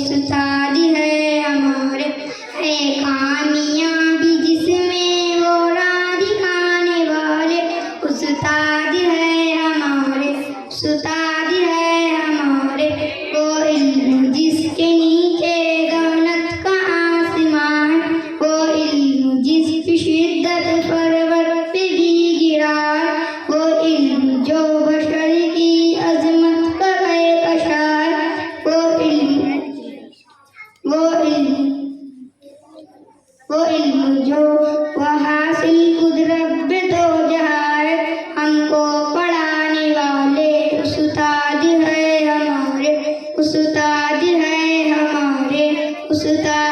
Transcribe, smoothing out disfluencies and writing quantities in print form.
उस्ताद है हमारे, है कामयाबी जिसमें वो राह दिखाने वाले, उस्ताद है हमारे, उस्ताद है हमारे। वो इल्म जिसके नीचे दौलत का आसमान, वो इल्म जिसकी शिद्दत पर्वत पे भी गिरा, वो इल्म जो बशर की अजमत का बेकशार, वो इल्म जो वह हासिल कुदरत पे दो जहां है, हमको पढ़ाने वाले उस्ताद है हमारे, उस्ताद है हमारे, उस्ताद